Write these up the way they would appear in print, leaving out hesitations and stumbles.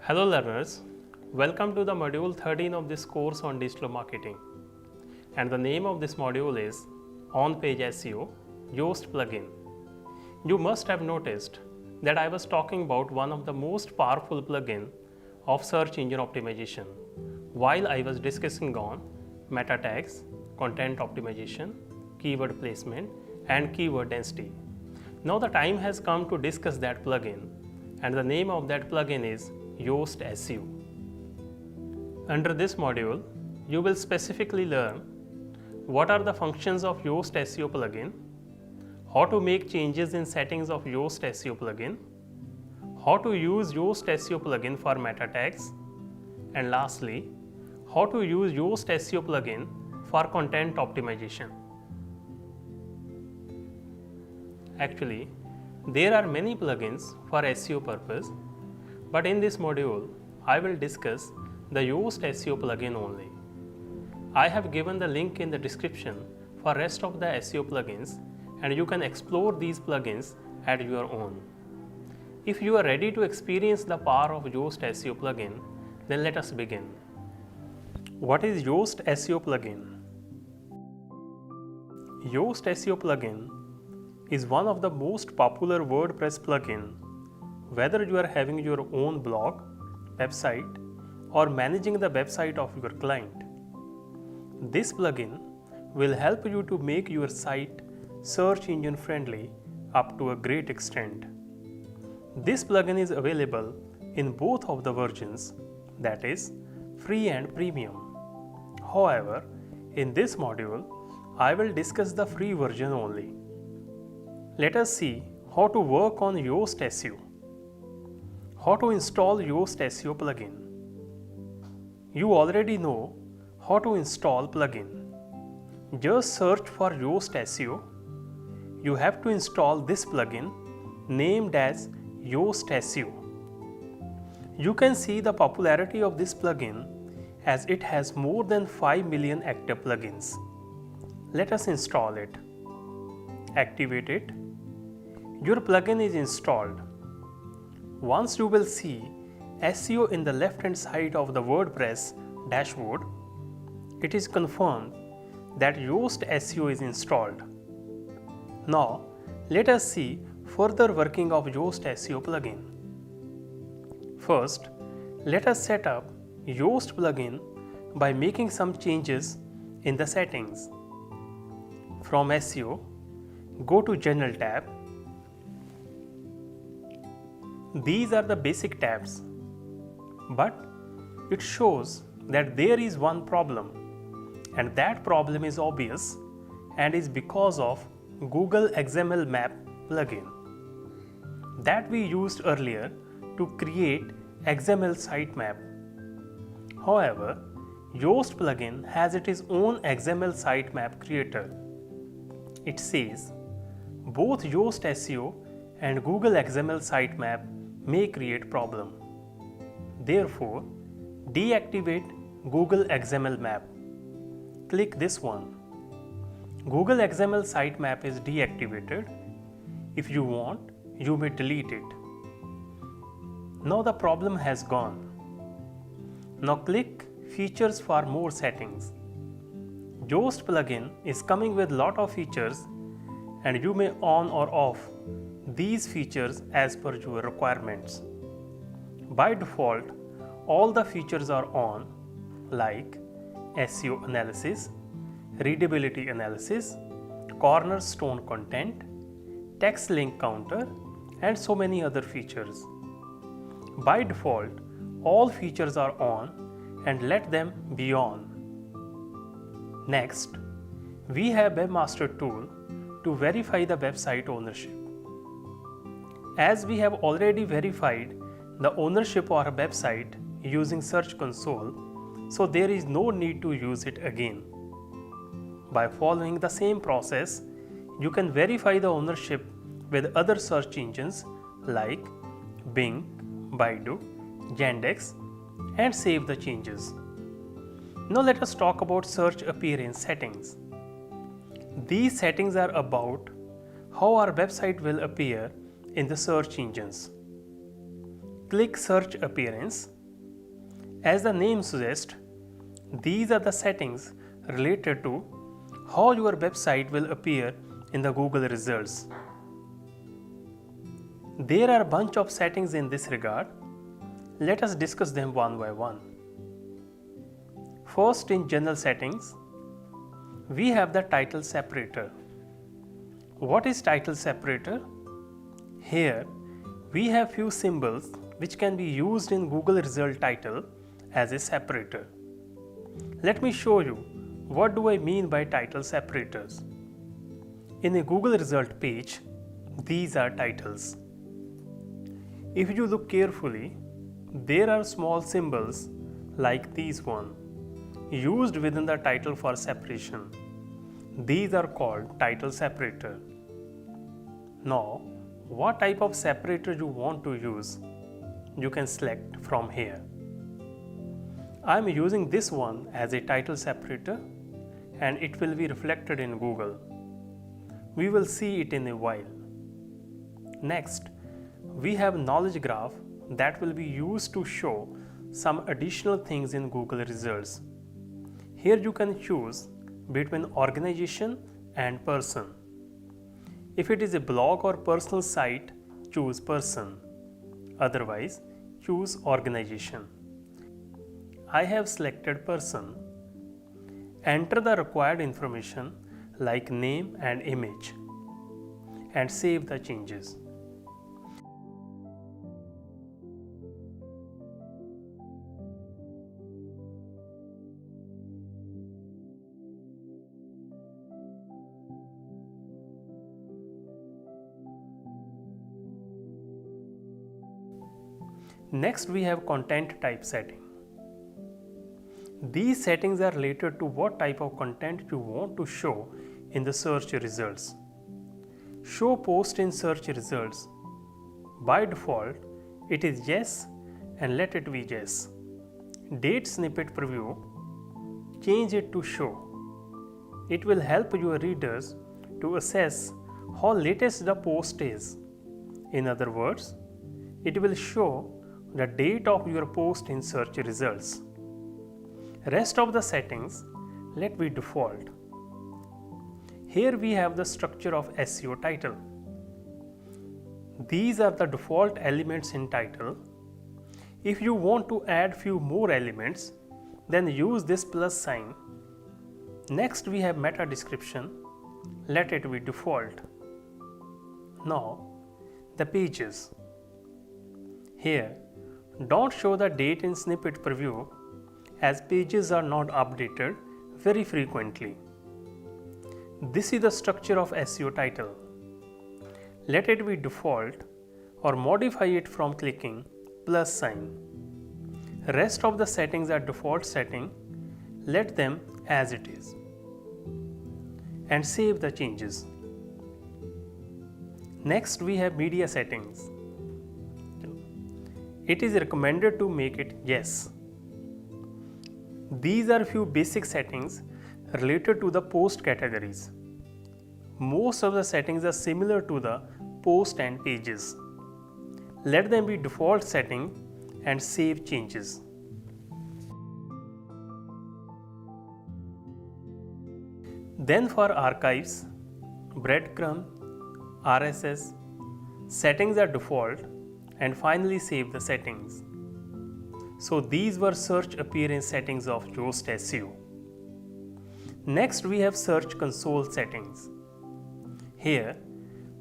Hello learners, welcome to the module 13 of this course on digital marketing, and the name of this module is On-Page SEO Yoast plugin. You must have noticed that I was talking about one of the most powerful plugin of search engine optimization while I was discussing on meta tags, content optimization, keyword placement and keyword density. Now the time has come to discuss that plugin, and the name of that plugin is Yoast SEO. Under this module, you will specifically learn what are the functions of Yoast SEO plugin, how to make changes in settings of Yoast SEO plugin, how to use Yoast SEO plugin for meta tags, and lastly, how to use Yoast SEO plugin for content optimization. Actually, there are many plugins for SEO purpose, but in this module, I will discuss the Yoast SEO plugin only. I have given the link in the description for rest of the SEO plugins, and you can explore these plugins at your own. If you are ready to experience the power of Yoast SEO plugin, then let us begin. What is Yoast SEO plugin? Yoast SEO plugin is one of the most popular WordPress plugin. Whether you are having your own blog, website, or managing the website of your client, this plugin will help you to make your site search engine friendly up to a great extent. This plugin is available in both of the versions, that is, free and premium. However, in this module, I will discuss the free version only. Let us see how to work on Yoast SEO. How to install Yoast SEO plugin. You already know how to install plugin. Just search for Yoast SEO. You have to install this plugin named as Yoast SEO. You can see the popularity of this plugin as it has more than 5 million active plugins. Let us install it. Activate it. Your plugin is installed. Once you will see SEO in the left hand side of the WordPress dashboard, it is confirmed that Yoast SEO is installed. Now, let us see further working of Yoast SEO plugin. First, let us set up Yoast plugin by making some changes in the settings. From SEO, go to General tab. These are the basic tabs, but it shows that there is one problem, and that problem is obvious and is because of Google XML Map plugin that we used earlier to create XML sitemap. However, Yoast plugin has its own XML sitemap creator. It says both Yoast SEO and Google XML sitemap may create problem. Therefore, deactivate Google XML map. Click this one. Google XML sitemap is deactivated. If you want, you may delete it. Now the problem has gone. Now click Features for more settings. Yoast plugin is coming with lot of features, and you may on or off these features as per your requirements. By default, all the features are on, like SEO analysis, readability analysis, cornerstone content, text link counter, and so many other features. By default, all features are on, and let them be on. Next, we have Webmaster tool to verify the website ownership. As we have already verified the ownership of our website using Search Console, so there is no need to use it again. By following the same process, you can verify the ownership with other search engines like Bing, Baidu, Yandex, and save the changes. Now let us talk about search appearance settings. These settings are about how our website will appear in the search engines. Click Search Appearance As the name suggests, these are the settings related to how your website will appear in the Google results. There are a bunch of settings in this regard. Let us discuss them one by one. First, in general settings, we have the title separator. What is title separator? Here, we have few symbols which can be used in Google result title as a separator. Let me show you what do I mean by title separators. In a Google result page, these are titles. If you look carefully, there are small symbols like these one used within the title for separation. These are called title separator. Now, what type of separator you want to use, you can select from here. I am using this one as a title separator and it will be reflected in Google. We will see it in a while. Next, we have knowledge graph that will be used to show some additional things in Google results. Here you can choose between organization and person. If it is a blog or personal site, choose person. Otherwise, choose organization. I have selected person. Enter the required information like name and image and save the changes. Next, we have content type setting. These settings are related to what type of content you want to show in the search results. Show post in search results. By default, it is yes and let it be yes. Date snippet preview, change it to show. It will help your readers to assess how latest the post is. In other words, it will show the date of your post in search results. Rest of the settings let be default. Here we have the structure of SEO title. These are the default elements in title. If you want to add few more elements, then use this plus sign. Next we have meta description. Let it be default. Now the pages. Here, don't show the date in snippet preview as pages are not updated very frequently. This is the structure of SEO title. Let it be default or modify it from clicking plus sign. Rest of the settings are default setting. Let them as it is and save the changes. Next we have media settings. It is recommended to make it yes. These are few basic settings related to the post categories. Most of the settings are similar to the post and pages. Let them be default setting and save changes. Then for archives, breadcrumb, RSS, settings are default and finally save the settings. So these were search appearance settings of Yoast SEO. Next we have search console settings. Here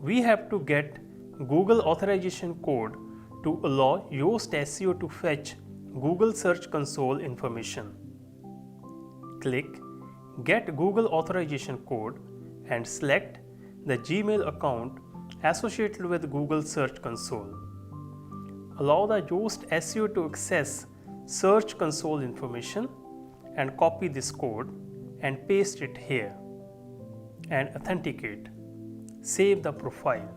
we have to get Google authorization code to allow Yoast SEO to fetch Google Search Console information. Click Get Google Authorization Code and select the Gmail account associated with Google Search Console. Allow the Yoast SEO to access Search Console information and copy this code and paste it here and authenticate. Save the profile.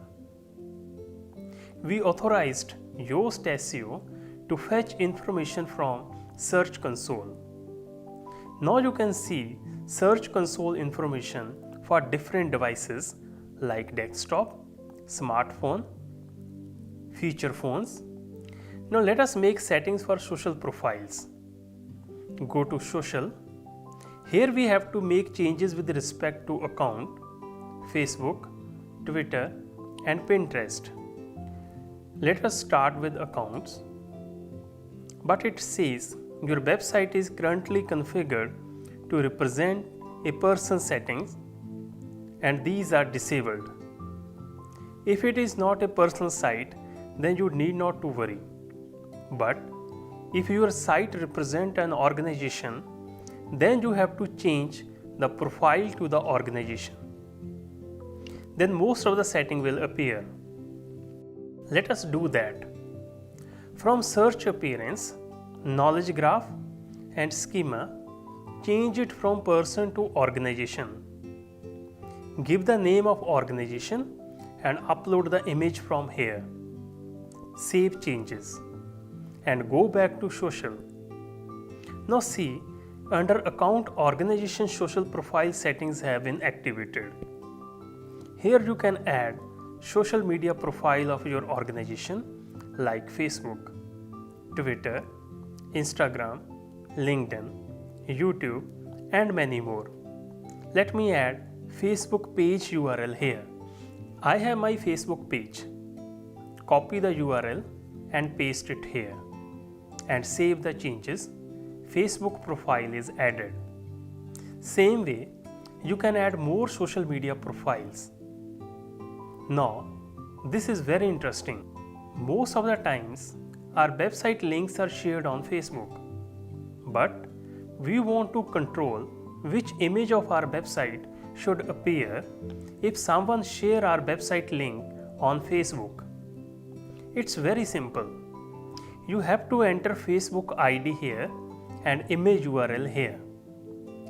We authorized Yoast SEO to fetch information from Search Console. Now you can see Search Console information for different devices like desktop, smartphone, feature phones. Now let us make settings for social profiles. go to social. Here we have to make changes with respect to account, Facebook, Twitter and Pinterest. Let us start with accounts. But it says your website is currently configured to represent a person's settings and these are disabled. If it is not a personal site, then you need not to worry. But if your site represents an organization, then you have to change the profile to the organization. Then most of the setting will appear. Let us do that. From search appearance, knowledge graph and schema, change it from person to organization. Give the name of organization and upload the image from here. Save changes and go back to social. Now see, under account organization social profile settings have been activated. Here you can add social media profile of your organization like Facebook, Twitter, Instagram, LinkedIn, YouTube and many more. Let me add Facebook page URL here. I have my Facebook page. Copy the URL and paste it here and save the changes. Facebook profile is added. Same way, you can add more social media profiles. Now, this is very interesting. Most of the times, our website links are shared on Facebook. But we want to control which image of our website should appear if someone share our website link on Facebook. It's very simple. You have to enter Facebook ID here and image URL here.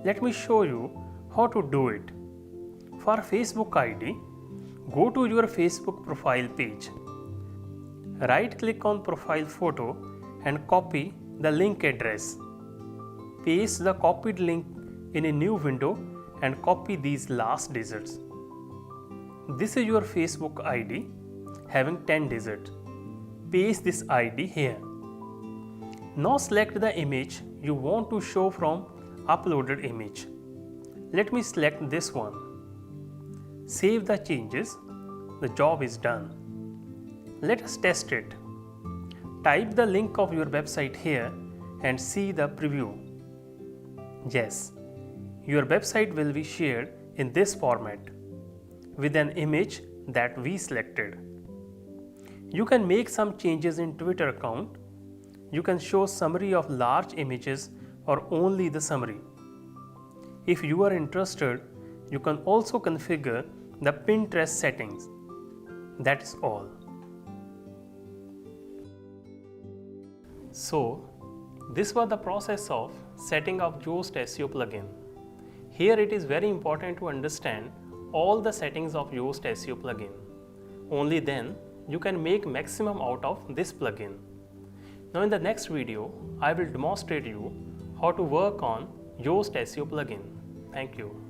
Let me show you how to do it. For Facebook ID, go to your Facebook profile page. Right click on profile photo and copy the link address. Paste the copied link in a new window and copy these last digits. This is your Facebook ID having 10 digits. Paste this ID here. Now select the image you want to show from uploaded image. Let me select this one. Save the changes. The job is done. Let us test it. Type the link of your website here and see the preview. Yes, your website will be shared in this format with an image that we selected. You can make some changes in Twitter account. You can show summary of large images or only the summary. If you are interested, you can also configure the Pinterest settings. That is all. So, this was the process of setting up Yoast SEO plugin. Here it is very important to understand all the settings of Yoast SEO plugin. Only then you can make maximum out of this plugin. Now in the next video, I will demonstrate you how to work on Yoast SEO plugin. Thank you.